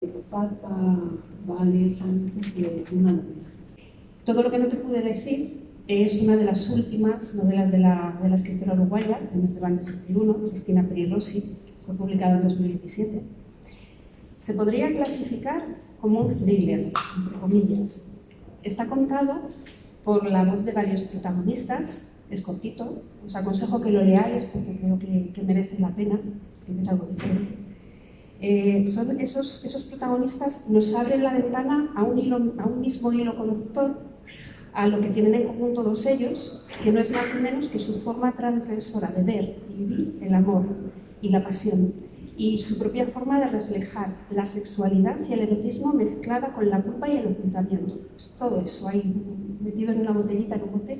Papa, Vale, Sánchez de una novela. Todo lo que no te pude decir es una de las últimas novelas de la escritora uruguaya, de Cervantes 21, Cristina Peri Rossi, fue publicado en 2017. Se podría clasificar como un thriller, entre comillas. Está contado por la voz de varios protagonistas, es cortito, os aconsejo que lo leáis porque creo que merece la pena, que es algo diferente. Son esos protagonistas nos abren la ventana a un mismo hilo conductor, a lo que tienen en común todos ellos, que no es más ni menos que su forma transgresora de ver y vivir el amor y la pasión, y su propia forma de reflejar la sexualidad y el erotismo mezclada con la culpa y el ocultamiento. Es todo eso ahí metido en una botellita, en un bote.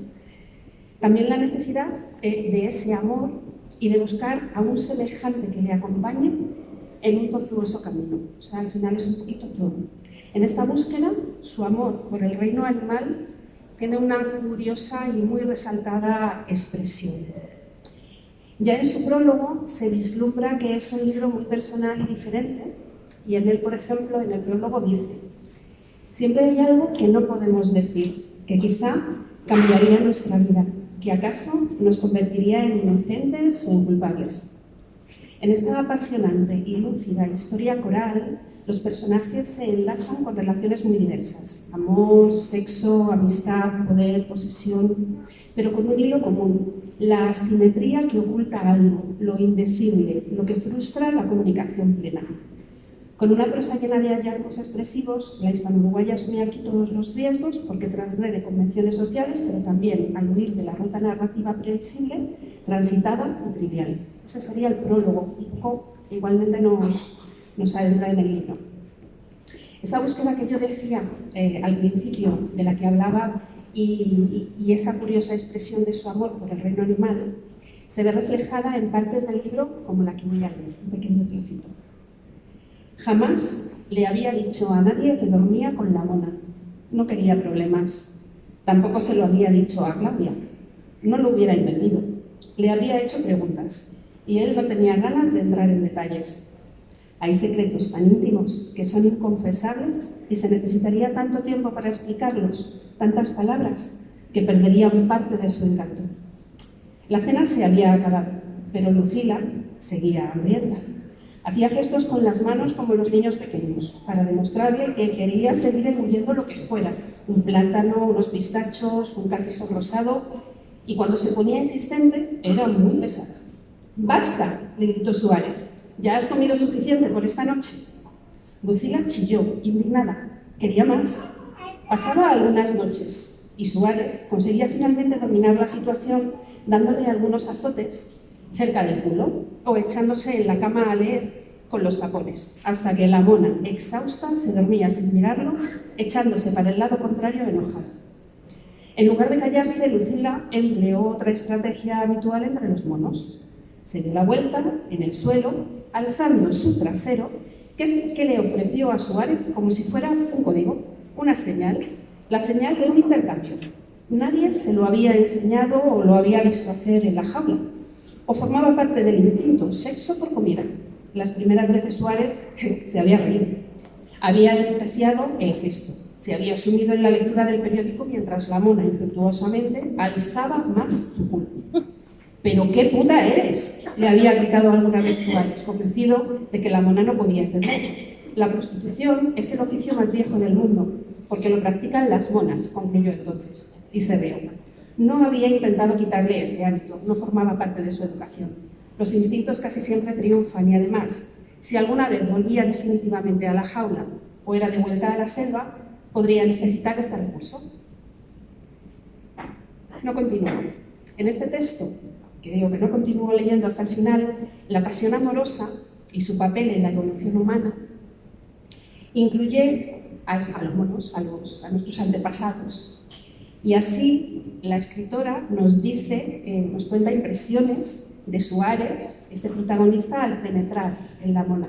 También la necesidad de ese amor y de buscar a un semejante que le acompañe en un tortuoso camino. O sea, al final es un poquito todo. En esta búsqueda, su amor por el reino animal tiene una curiosa y muy resaltada expresión. Ya en su prólogo se vislumbra que es un libro muy personal y diferente, y en él, por ejemplo, en el prólogo dice: siempre hay algo que no podemos decir, que quizá cambiaría nuestra vida, que acaso nos convertiría en inocentes o en culpables. En esta apasionante y lúcida historia coral, los personajes se enlazan con relaciones muy diversas: amor, sexo, amistad, poder, posesión, pero con un hilo común: la asimetría que oculta algo, lo indecible, lo que frustra la comunicación plena. Con una prosa llena de hallazgos expresivos, la hispano-uruguaya asume aquí todos los riesgos porque transgrede convenciones sociales, pero también al huir de la ruta narrativa previsible, transitada y trivial. Ese sería el prólogo, un poco igualmente nos adentra en el libro. Esa búsqueda que yo decía al principio, de la que hablaba, y esa curiosa expresión de su amor por el reino animal, se ve reflejada en partes del libro como la que voy a leer, un pequeño trocito. Jamás le había dicho a nadie que dormía con la mona. No quería problemas. Tampoco se lo había dicho a Claudia. No lo hubiera entendido. Le habría hecho preguntas y él no tenía ganas de entrar en detalles. Hay secretos tan íntimos que son inconfesables y se necesitaría tanto tiempo para explicarlos, tantas palabras, que perderían parte de su encanto. La cena se había acabado, pero Lucila seguía hambrienta. Hacía gestos con las manos como los niños pequeños, para demostrarle que quería seguir engullendo lo que fuera: un plátano, unos pistachos, un queso rosado, y cuando se ponía insistente, era muy pesada. «¡Basta!», le gritó Suárez. «¿Ya has comido suficiente por esta noche?». Lucila chilló, indignada. Quería más. Pasaba algunas noches, y Suárez conseguía finalmente dominar la situación dándole algunos azotes cerca del culo o echándose en la cama a leer con los tapones, hasta que la mona, exhausta, se dormía sin mirarlo, echándose para el lado contrario enojada. En lugar de callarse, Lucila empleó otra estrategia habitual entre los monos. Se dio la vuelta en el suelo, alzando su trasero, que le ofreció a Suárez como si fuera un código, una señal, la señal de un intercambio. Nadie se lo había enseñado o lo había visto hacer en la jaula, o formaba parte del instinto, sexo por comida. Las primeras veces Suárez se había reído, había despreciado el gesto, se había sumido en la lectura del periódico mientras la mona infructuosamente alzaba más su culo. «¿Pero qué puta eres?», le había gritado alguna vez Suárez, convencido de que la mona no podía entenderlo. «La prostitución es el oficio más viejo del mundo, porque lo practican las monas», concluyó entonces, y se rió. No había intentado quitarle ese hábito, no formaba parte de su educación. Los instintos casi siempre triunfan y además, si alguna vez volvía definitivamente a la jaula o era de vuelta a la selva, podría necesitar este recurso. No continúo. En este texto, que digo que no continúo leyendo hasta el final, la pasión amorosa y su papel en la evolución humana incluye a los monos, a nuestros antepasados. Y así la escritora nos dice, nos cuenta impresiones de Suárez, este protagonista, al penetrar en la mona.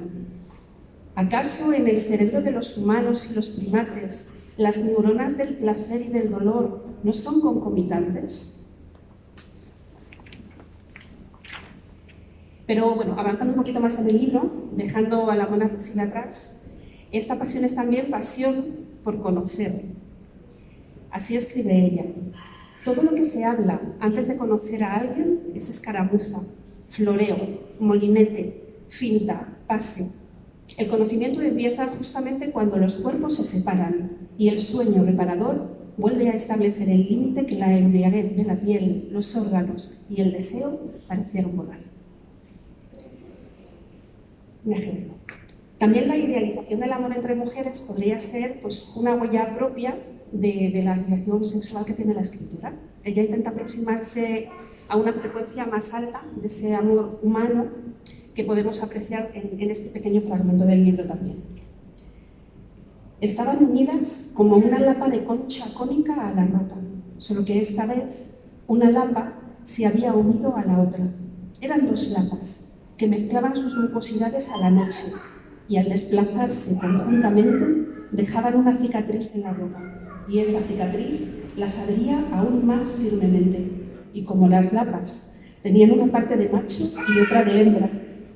¿Acaso en el cerebro de los humanos y los primates las neuronas del placer y del dolor no son concomitantes? Pero bueno, avanzando un poquito más en el libro, dejando a la mona Lucila atrás, Esta pasión es también pasión por conocer. Así escribe ella. Todo lo que se habla antes de conocer a alguien es escaramuza, floreo, molinete, finta, pase. El conocimiento empieza justamente cuando los cuerpos se separan y el sueño reparador vuelve a establecer el límite que la embriaguez de la piel, los órganos y el deseo parecieron borrar. Un ejemplo. También la idealización del amor entre mujeres podría ser pues, una huella propia de la relación sexual que tiene la escritura. Ella intenta aproximarse a una frecuencia más alta de ese amor humano que podemos apreciar en este pequeño fragmento del libro también. Estaban unidas como una lapa de concha cónica a la roca, solo que esta vez una lapa se había unido a la otra. Eran dos lapas que mezclaban sus mucosidades a la noche y al desplazarse conjuntamente dejaban una cicatriz en la roca, y esa cicatriz las adhería aún más firmemente. Y como las lapas tenían una parte de macho y otra de hembra,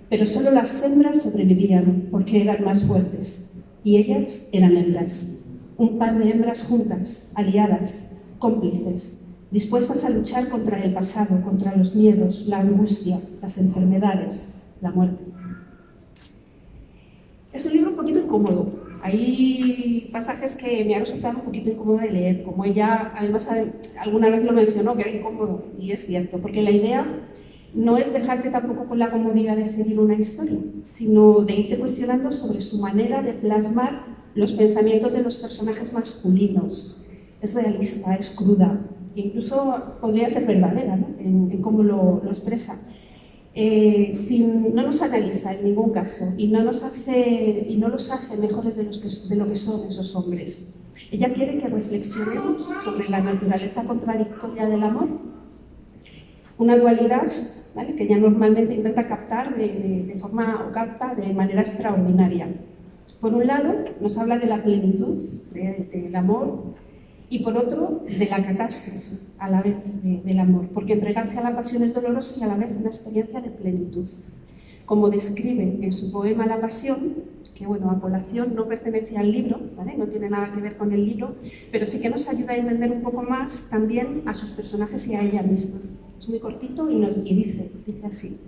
pero solo las hembras sobrevivían porque eran más fuertes, y ellas eran hembras. Un par de hembras juntas, aliadas, cómplices, dispuestas a luchar contra el pasado, contra los miedos, la angustia, las enfermedades, la muerte. Es un libro un poquito incómodo. Hay pasajes que me han resultado un poquito incómodo de leer, como ella además alguna vez lo mencionó, que era incómodo, y es cierto, porque la idea no es dejarte tampoco con la comodidad de seguir una historia, sino de irte cuestionando sobre su manera de plasmar los pensamientos de los personajes masculinos. Es realista, es cruda, incluso podría ser verdadera, ¿no? en cómo lo expresa. No nos analiza en ningún caso y no los hace mejores de lo que son esos hombres. Ella quiere que reflexionemos sobre la naturaleza contradictoria del amor, una dualidad, ¿vale?, que ella normalmente intenta captar capta de manera extraordinaria. Por un lado, nos habla de la plenitud del amor y por otro, de la catástrofe a la vez del amor, porque entregarse a la pasión es doloroso y a la vez una experiencia de plenitud. Como describe en su poema La Pasión, que bueno, a colación no pertenece al libro, ¿vale?, no tiene nada que ver con el libro, pero sí que nos ayuda a entender un poco más también a sus personajes y a ella misma. Es muy cortito y dice así: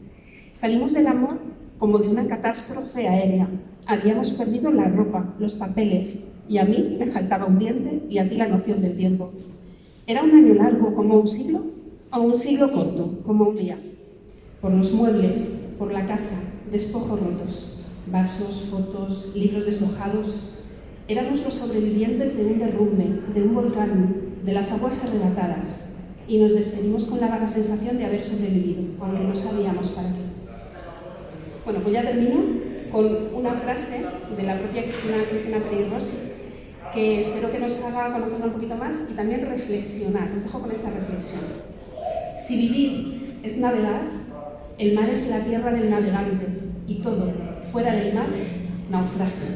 salimos del amor como de una catástrofe aérea. Habíamos perdido la ropa, los papeles, y a mí me faltaba un diente y a ti la noción del tiempo. ¿Era un año largo como un siglo o un siglo corto como un día? Por los muebles, por la casa, despojos rotos, vasos, fotos, libros deshojados. Éramos los sobrevivientes de un derrumbe, de un volcán, de las aguas arrebatadas, y nos despedimos con la vaga sensación de haber sobrevivido, aunque no sabíamos para qué. Bueno, pues ya termino con una frase de la propia Cristina Peri Rossi, que espero que nos haga conocerla un poquito más y también reflexionar. Os dejo con esta reflexión. Si vivir es navegar, el mar es la tierra del navegante, y todo, fuera del mar, naufragio.